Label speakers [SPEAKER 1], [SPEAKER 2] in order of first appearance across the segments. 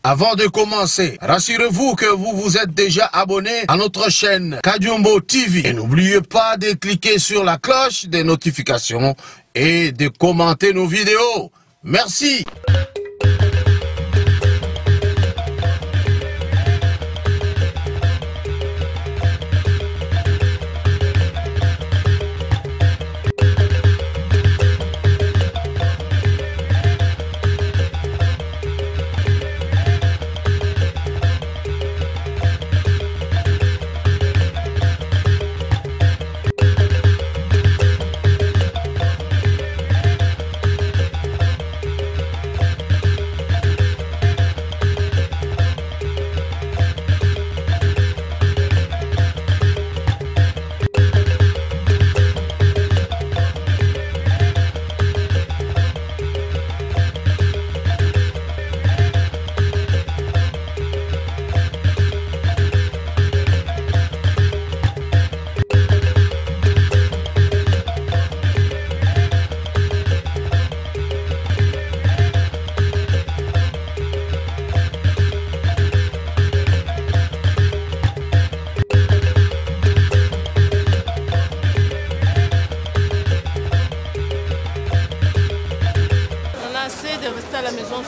[SPEAKER 1] Avant de commencer, rassurez-vous que vous vous êtes déjà abonné à notre chaîne Kadiombo TV. Et n'oubliez pas de cliquer sur la cloche des notifications et de commenter nos vidéos. Merci.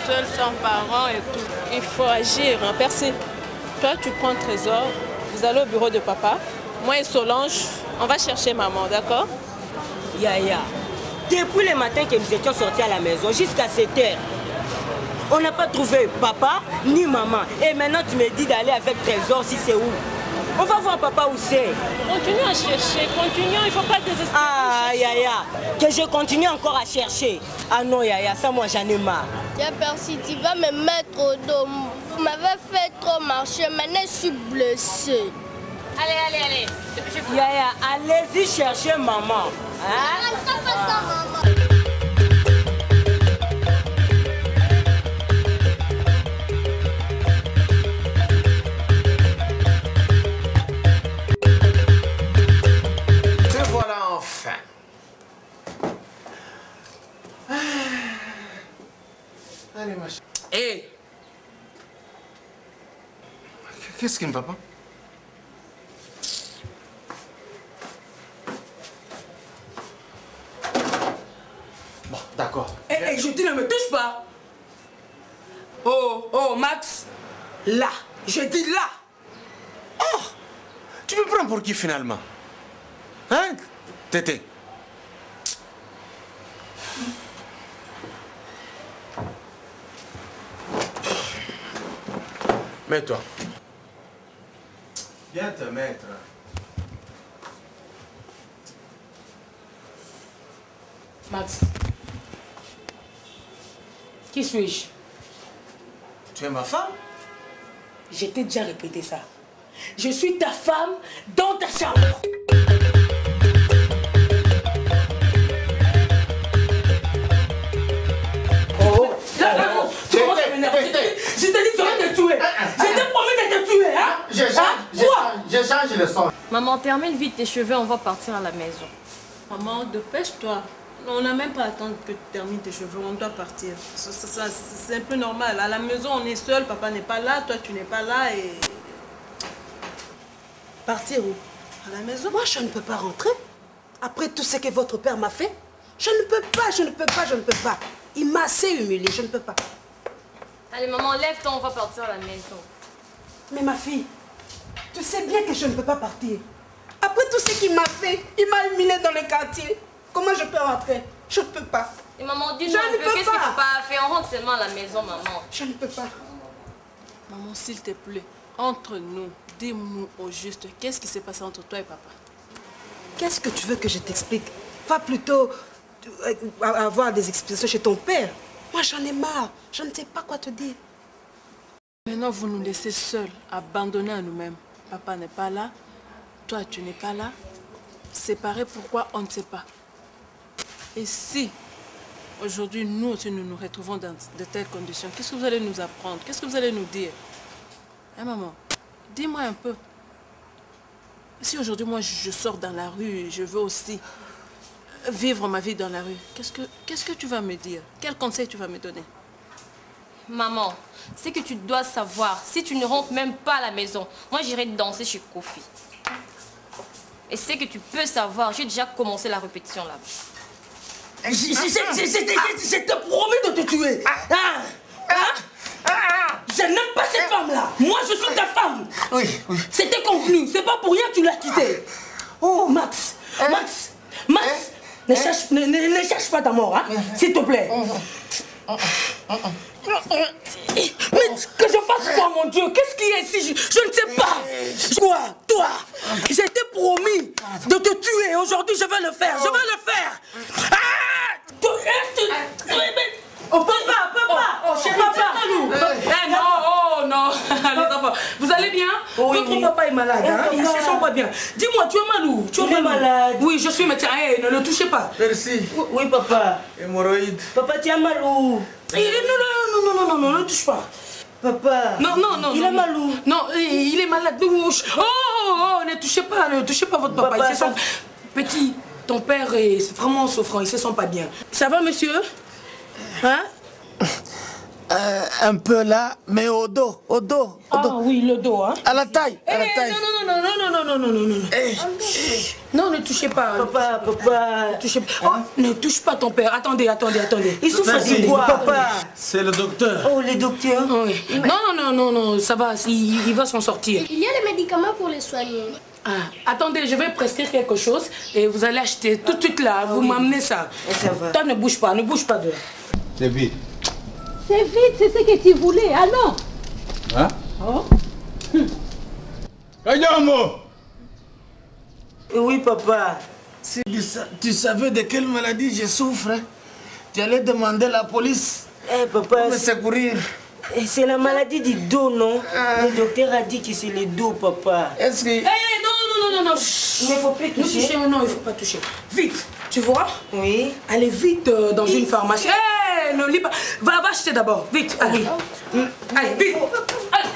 [SPEAKER 2] Seul, sans parents et tout. Il faut agir, hein, percer. Toi, tu prends le trésor, vous allez au bureau de papa. Moi et Solange, on va chercher maman, d'accord?
[SPEAKER 3] Yaya, depuis le matin que nous étions sortis à la maison, jusqu'à 7 h, on n'a pas trouvé papa ni maman. Et maintenant, tu me dis d'aller avec Trésor, si c'est où? On va voir papa où c'est.
[SPEAKER 2] Continue à chercher, continuons, il ne faut pas désespérer.
[SPEAKER 3] Ah, Yaya, que je continue encore à chercher. Ah non, Yaya, ça, moi, j'en ai marre.
[SPEAKER 4] Tiens, Percy, tu vas me mettre au dos. Vous m'avez fait trop marcher, maintenant je suis blessée.
[SPEAKER 2] Allez.
[SPEAKER 3] Yaya, allez-y chercher maman. Hein?
[SPEAKER 4] Ça fait ça, maman.
[SPEAKER 1] Allez, ma chérie.
[SPEAKER 3] Hé!
[SPEAKER 1] Qu'est-ce qui ne va pas? Bon, d'accord.
[SPEAKER 3] Hé, je dis ne me touche pas! Oh, Max! Là! Je dis là!
[SPEAKER 1] Oh! Tu me prends pour qui finalement? Hein? Tété? Mets-toi. Viens te mettre.
[SPEAKER 3] Max. Qui suis-je?
[SPEAKER 1] Tu es ma femme?
[SPEAKER 3] Je t'ai déjà répété ça. Je suis ta femme dans ta chambre. Je t'ai dit que tu vas te tuer. Je t'ai promis de te tuer. Hein?
[SPEAKER 1] Je change le son.
[SPEAKER 5] Maman, termine vite tes cheveux, on va partir à la maison.
[SPEAKER 2] Maman, dépêche-toi. On n'a même pas à attendre que tu termines tes cheveux, on doit partir. C'est un peu normal. À la maison, on est seul, papa n'est pas là, toi tu n'es pas là et... Partir où? À la maison?
[SPEAKER 6] Moi, je ne peux pas rentrer. Après tout ce que votre père m'a fait, je ne peux pas. Il m'a assez humilié, je ne peux pas.
[SPEAKER 5] Allez maman, lève-toi, on va partir à la maison.
[SPEAKER 6] Mais ma fille, tu sais bien que je ne peux pas partir. Après tout ce qu'il m'a fait, il m'a humilié dans le quartier. Comment je peux rentrer? Je ne peux pas.
[SPEAKER 5] Et maman, dis-nous un peu, qu'est-ce que papa a fait? On rentre seulement à la maison, maman.
[SPEAKER 6] Je ne peux pas.
[SPEAKER 2] Maman, s'il te plaît, entre nous, dis-nous au juste, qu'est-ce qui s'est passé entre toi et papa?
[SPEAKER 6] Qu'est-ce que tu veux que je t'explique? Va plutôt avoir des explications chez ton père. Moi, j'en ai marre. Je ne sais pas quoi te dire.
[SPEAKER 2] Maintenant, vous nous laissez seuls, abandonnés à nous-mêmes. Papa n'est pas là, toi, tu n'es pas là. Séparés, pourquoi? On ne sait pas. Et si, aujourd'hui, nous aussi, nous nous retrouvons dans de telles conditions, qu'est-ce que vous allez nous apprendre? Qu'est-ce que vous allez nous dire? Hein, maman? Dis-moi un peu. Si aujourd'hui, moi, je sors dans la rue et je veux aussi vivre ma vie dans la rue, qu'est-ce que tu vas me dire? Quel conseil tu vas me donner?
[SPEAKER 5] Maman, c'est que tu dois savoir, si tu ne rentres même pas à la maison, moi j'irai danser chez Kofi. Et c'est que tu peux savoir, j'ai déjà commencé la répétition là-bas.
[SPEAKER 3] Je te promets de te tuer. Je n'aime pas cette femme-là. Moi, je suis ta femme.
[SPEAKER 7] Oui.
[SPEAKER 3] C'était convenu. C'est pas pour rien que tu l'as quittée. Oh, Max. Ne cherche pas ta mort, hein, s'il te plaît. Mais que je fasse quoi, mon Dieu? Qu'est-ce qu'il y a ici? Je ne sais pas. Quoi? Toi? J'ai été promis de te tuer. Aujourd'hui, je vais le faire. Oh, papa! Chérie,
[SPEAKER 6] Non, les enfants. Vous allez bien?
[SPEAKER 3] Votre papa est malade, hein? Il ne se sent pas bien. Dis-moi, tu es mal où? Tu es malade?
[SPEAKER 6] Oui, je suis médecin. Ne le touchez pas.
[SPEAKER 7] Merci.
[SPEAKER 3] Oui, papa.
[SPEAKER 7] Hémorroïde.
[SPEAKER 3] Papa, tu as mal où? Non, ne touche pas. Papa.
[SPEAKER 6] Non.
[SPEAKER 3] Il est mal où?
[SPEAKER 6] Non, il est malade. Oh, ne touchez pas votre papa. Il se sent... Petit, ton père est vraiment souffrant. Il se sent pas bien. Ça va, monsieur? Hein?
[SPEAKER 7] Un peu là, mais au dos.
[SPEAKER 3] Ah oui, le dos, hein?
[SPEAKER 7] À la taille.
[SPEAKER 6] Non, ne touchez pas.
[SPEAKER 3] Papa.
[SPEAKER 6] Touchez pas. Oh, ne touche pas ton père. Attendez.
[SPEAKER 3] Il souffre de quoi? Papa.
[SPEAKER 7] C'est le docteur.
[SPEAKER 3] Oh, les docteurs.
[SPEAKER 6] Oui. Non, ça va. Il va s'en sortir.
[SPEAKER 4] Il y a les médicaments pour les soigner.
[SPEAKER 6] Attendez, je vais prescrire quelque chose et vous allez acheter tout de suite là. Vous m'amenez ça.
[SPEAKER 3] Ça va.
[SPEAKER 6] Toi, ne bouge pas de là.
[SPEAKER 7] C'est vite.
[SPEAKER 8] C'est vite, c'est ce que tu voulais, allons.
[SPEAKER 7] Hein?
[SPEAKER 8] Oh.
[SPEAKER 7] Kanyamo!
[SPEAKER 3] Oui, papa.
[SPEAKER 7] Si tu savais de quelle maladie je souffre, tu allais demander la police
[SPEAKER 3] Papa,
[SPEAKER 7] pour me secourir.
[SPEAKER 3] c'est la maladie du dos, non? Le docteur a dit que c'est le dos, papa.
[SPEAKER 7] Est-ce que...
[SPEAKER 6] Non.
[SPEAKER 3] Il ne faut plus toucher.
[SPEAKER 6] Non, il ne faut pas toucher. Vite, tu vois?
[SPEAKER 3] Oui.
[SPEAKER 6] Allez vite dans une pharmacie. Ne lis pas. Va acheter d'abord. Vite, allez. Allez, vite. Allez.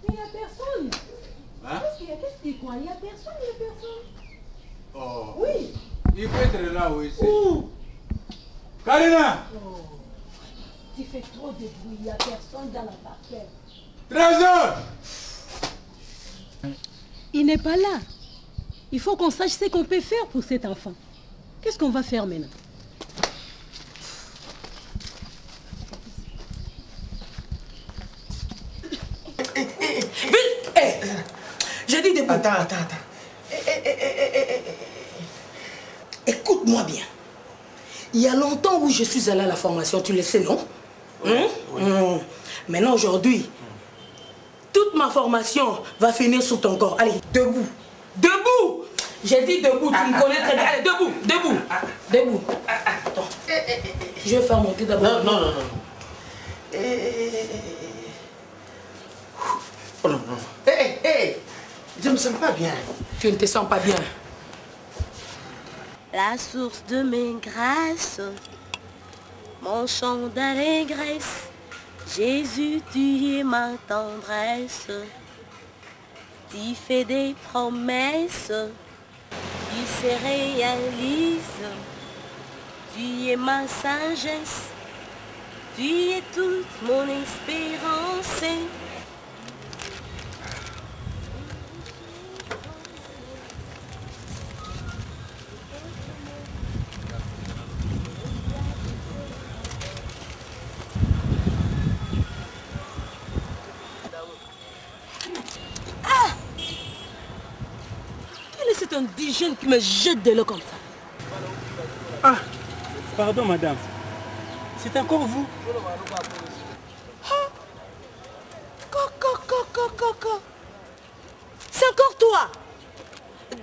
[SPEAKER 8] Il n'y a personne. Qu'est-ce qu'il croit? Il n'y a personne.
[SPEAKER 9] Oh.
[SPEAKER 8] Oui.
[SPEAKER 9] Il peut être là ou ici.
[SPEAKER 8] Où?
[SPEAKER 9] Karina!
[SPEAKER 8] Oh. Tu fais trop de bruit. Il n'y a personne dans la parterre.
[SPEAKER 9] Trésor!
[SPEAKER 8] Il n'est pas là. Il faut qu'on sache ce qu'on peut faire pour cet enfant. Qu'est-ce qu'on va faire maintenant?
[SPEAKER 6] Vite! J'ai dit debout.
[SPEAKER 7] Attends.
[SPEAKER 6] Écoute-moi bien. Il y a longtemps où je suis allée à la formation, tu le sais, non? Oui. Maintenant, aujourd'hui, toute ma formation va finir sur ton corps. Allez, debout. Debout! J'ai dit debout, tu me connais très bien. Allez, debout. Attends. Je vais faire monter d'abord.
[SPEAKER 7] Non. Oh non. Je me sens pas bien.
[SPEAKER 6] Tu ne te sens pas bien.
[SPEAKER 10] La source de mes grâces, mon chant d'allégresse, Jésus, tu es ma tendresse, tu fais des promesses, tu se réalises, tu es ma sagesse, tu es toute mon espérance.
[SPEAKER 3] C'est un indigène qui me jette de l'eau comme ça.
[SPEAKER 11] Ah, pardon madame. C'est encore vous?
[SPEAKER 3] C'est encore toi?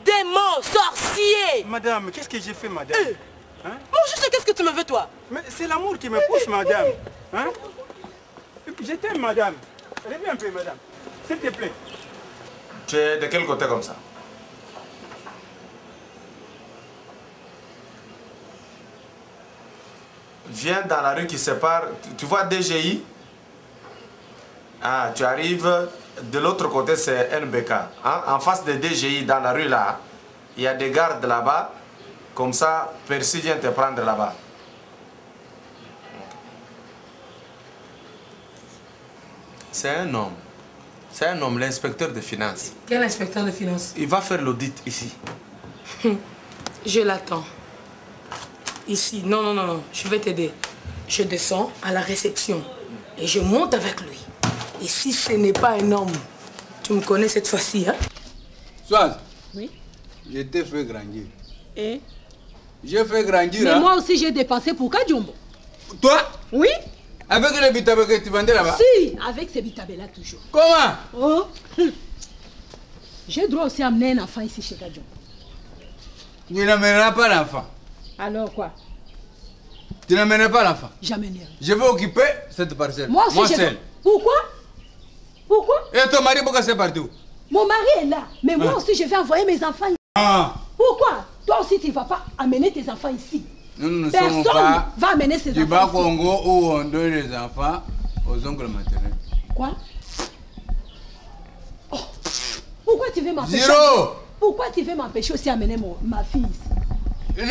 [SPEAKER 3] Démon, sorcier!
[SPEAKER 11] Madame, qu'est-ce que j'ai fait madame?
[SPEAKER 3] Mon juste, qu'est-ce que tu me veux toi?
[SPEAKER 11] Mais c'est l'amour qui me pousse madame. Hein? Je t'aime madame. Reviens un peu madame. S'il te plaît.
[SPEAKER 1] Tu es de quel côté comme ça?
[SPEAKER 12] viens dans la rue qui sépare. Tu vois DGI? Ah, tu arrives, de l'autre côté c'est NBK. Hein? En face de DGI, dans la rue là, il y a des gardes là-bas. Comme ça, Percy vient te prendre là-bas. C'est un homme. C'est un homme, l'inspecteur de finances.
[SPEAKER 6] Quel inspecteur de finances?
[SPEAKER 12] Il va faire l'audit ici.
[SPEAKER 6] Je l'attends. Ici, non, je vais t'aider. Je descends à la réception et je monte avec lui. Et si ce n'est pas un homme, tu me connais cette fois-ci, hein?
[SPEAKER 9] Soaz.
[SPEAKER 8] Oui.
[SPEAKER 9] Je t'ai fait grandir.
[SPEAKER 8] Et?
[SPEAKER 9] J'ai fait grandir.
[SPEAKER 8] Mais
[SPEAKER 9] hein?
[SPEAKER 8] moi aussi, j'ai dépensé pour Kajumbo.
[SPEAKER 9] Toi?
[SPEAKER 8] Oui.
[SPEAKER 9] Avec les bitabés que tu vendais là-bas?
[SPEAKER 8] Si, avec ces bitabés-là toujours.
[SPEAKER 9] Comment?
[SPEAKER 8] Oh. J'ai droit aussi à amener un enfant ici chez Kajumbo.
[SPEAKER 9] Tu n'amèneras pas l'enfant.
[SPEAKER 8] Alors quoi?
[SPEAKER 9] Tu n'amèneras pas l'enfant.
[SPEAKER 8] J'amènerai.
[SPEAKER 9] Je vais occuper cette parcelle.
[SPEAKER 8] Moi aussi,
[SPEAKER 9] seul.
[SPEAKER 8] Pourquoi? Pourquoi?
[SPEAKER 9] Et ton mari, pourquoi c'est partout?
[SPEAKER 8] Mon mari est là, mais moi aussi, je vais envoyer mes enfants ici.
[SPEAKER 9] Ah.
[SPEAKER 8] Pourquoi? Toi aussi, tu ne vas pas amener tes enfants ici.
[SPEAKER 9] Nous
[SPEAKER 8] Personne
[SPEAKER 9] sommes pas
[SPEAKER 8] va amener ses
[SPEAKER 9] du
[SPEAKER 8] enfants
[SPEAKER 9] bas
[SPEAKER 8] ici.
[SPEAKER 9] Congo où on donne les enfants aux oncles maternels.
[SPEAKER 8] Quoi? Oh. Pourquoi tu veux m'empêcher?
[SPEAKER 9] Zéro.
[SPEAKER 8] Pourquoi tu veux m'empêcher aussi d'amener ma fille ici?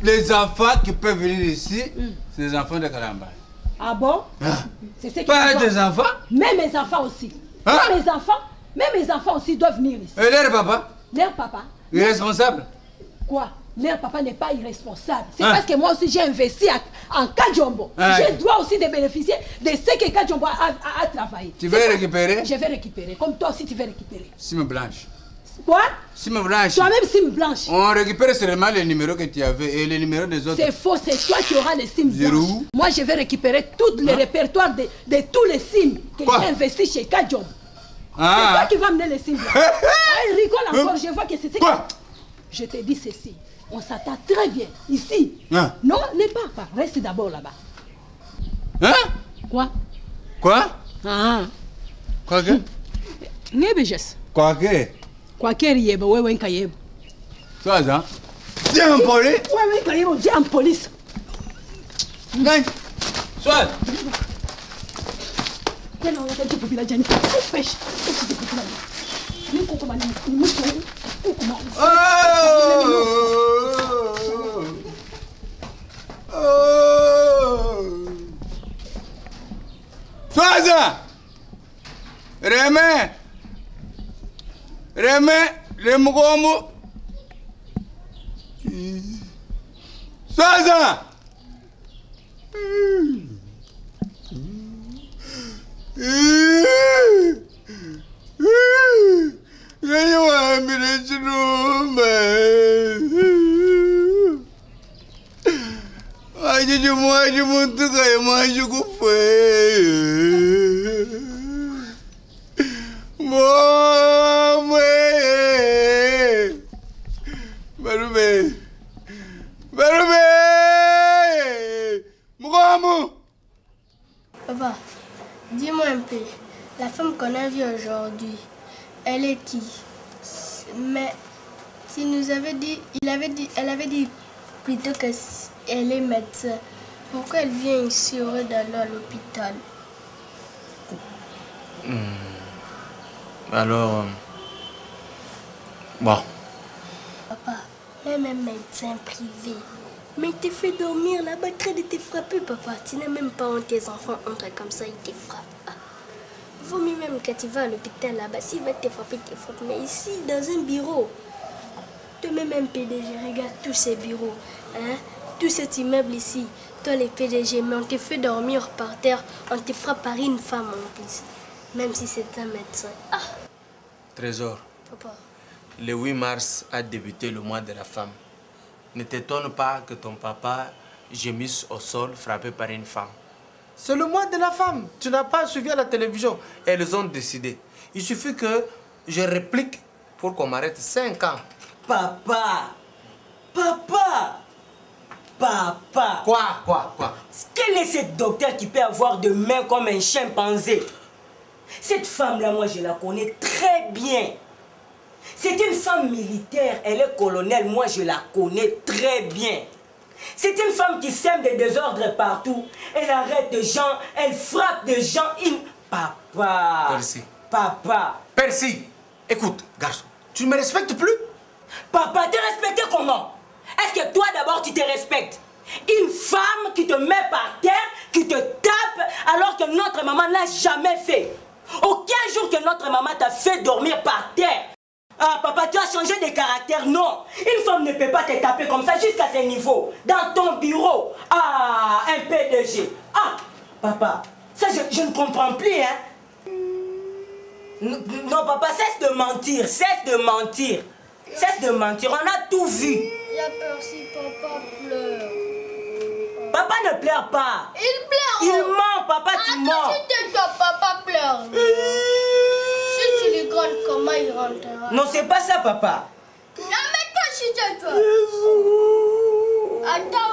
[SPEAKER 9] Les enfants qui peuvent venir ici, c'est les enfants de Kalamba.
[SPEAKER 8] Ah bon? C'est ce qui
[SPEAKER 9] Pas tes enfants?
[SPEAKER 8] Même mes enfants aussi.
[SPEAKER 9] Hein?
[SPEAKER 8] Même mes enfants aussi doivent venir ici.
[SPEAKER 9] Et leur papa?
[SPEAKER 8] Leur papa?
[SPEAKER 9] Irresponsable?
[SPEAKER 8] Quoi? Leur papa n'est pas irresponsable. C'est
[SPEAKER 9] Hein?
[SPEAKER 8] parce que moi aussi j'ai investi en Kajumbo.
[SPEAKER 9] Hein?
[SPEAKER 8] Je dois aussi de bénéficier de ce que Kajumbo a travaillé.
[SPEAKER 9] Tu veux récupérer?
[SPEAKER 8] Je vais récupérer. Comme toi aussi tu veux récupérer.
[SPEAKER 9] Cime blanche.
[SPEAKER 8] Quoi?
[SPEAKER 9] Cime blanche.
[SPEAKER 8] Toi-même cime blanche.
[SPEAKER 9] On récupère seulement les numéros que tu avais et les numéros des autres.
[SPEAKER 8] C'est faux, c'est toi qui auras les cimes blanches.
[SPEAKER 9] Zéro.
[SPEAKER 8] Moi je vais récupérer tout le répertoire de tous les cimes que
[SPEAKER 9] Quoi?
[SPEAKER 8] j'ai investi chez Kajumbo.
[SPEAKER 9] Ah.
[SPEAKER 8] C'est toi qui vas amener les cimes blanches. Ah, il rigole encore, je vois que c'est...
[SPEAKER 9] Quoi?
[SPEAKER 8] Je te dis ceci. On s'attend très bien. Ici.
[SPEAKER 9] Hein?
[SPEAKER 8] Non, ne pars pas. Reste d'abord là-bas.
[SPEAKER 9] Hein?
[SPEAKER 8] Quoi?
[SPEAKER 9] Quoi?
[SPEAKER 8] Ah.
[SPEAKER 9] Quoi que?
[SPEAKER 8] Ngebejes.
[SPEAKER 9] Quoi que?
[SPEAKER 8] Quoi que rieba, wewe nkayebo.
[SPEAKER 9] Toi, hein? Viens en police.
[SPEAKER 8] Wewe nkayebo, viens en police.
[SPEAKER 9] Gagne. Soit.
[SPEAKER 8] Viens on va te popila jani. Pêche. Aussi de popila. Ni koko mani, ni muso.
[SPEAKER 9] Soaza! Reme! Remugomu! Soaza!
[SPEAKER 4] Papa, dis-moi un peu, la femme qu'on a vue aujourd'hui, elle est qui? Mais s'il nous avait dit, elle avait dit plutôt qu'elle est médecin. Pourquoi elle vient ici au lieu d'aller à l'hôpital?
[SPEAKER 12] Alors, bon.
[SPEAKER 4] Papa, même un médecin privé. Mais il te fait dormir là-bas, train de te frapper, papa. Tu n'as même pas honte, tes enfants entrent comme ça, ils te frappent. Ah. Vaut mieux même que tu vas à l'hôpital là-bas, s'il va te frapper, il te frappe. Mais ici, dans un bureau, toi-même un PDG, regarde tous ces bureaux, hein? Tout cet immeuble ici, toi les PDG, mais on te fait dormir par terre, on te frappe par une femme en plus, même si c'est un médecin. Ah.
[SPEAKER 12] Trésor,
[SPEAKER 4] Papa.
[SPEAKER 12] le 8 mars a débuté le mois de la femme. Ne t'étonne pas que ton papa gémisse au sol frappé par une femme. C'est le mois de la femme. Tu n'as pas suivi à la télévision. Elles ont décidé. Il suffit que je réplique pour qu'on m'arrête 5 ans.
[SPEAKER 3] Papa! Papa! Papa!
[SPEAKER 12] Quoi?
[SPEAKER 3] Quel est ce docteur qui peut avoir de mains comme un chimpanzé? Cette femme-là, moi, je la connais très bien. C'est une femme militaire, elle est colonelle, moi, je la connais très bien. C'est une femme qui sème des désordres partout. Elle arrête des gens, elle frappe des gens. Papa.
[SPEAKER 12] Percy.
[SPEAKER 3] Papa.
[SPEAKER 12] Percy, écoute, garçon, tu ne me respectes plus?
[SPEAKER 3] Papa, te respecter comment? Est-ce que toi d'abord tu te respectes? Une femme qui te met par terre, qui te tape, alors que notre maman ne l'a jamais fait. Aucun jour que notre maman t'a fait dormir par terre. Ah papa, tu as changé de caractère, non. Une femme ne peut pas te taper comme ça jusqu'à ce niveau. Dans ton bureau. Ah, un PDG. Ah, papa, ça je ne comprends plus, hein. Non papa, cesse de mentir, cesse de mentir. Cesse de mentir, on a tout vu.
[SPEAKER 4] Il a peur si papa pleure.
[SPEAKER 3] Papa ne pleure pas.
[SPEAKER 4] Il pleure.
[SPEAKER 3] Il ment, papa, tu mens.
[SPEAKER 4] Attends, si tais-toi, papa pleure. Si tu lui grondes, comment il rentrera?
[SPEAKER 3] Non, c'est pas ça, papa.
[SPEAKER 4] Non, mais toi, si tais-toi. Attends.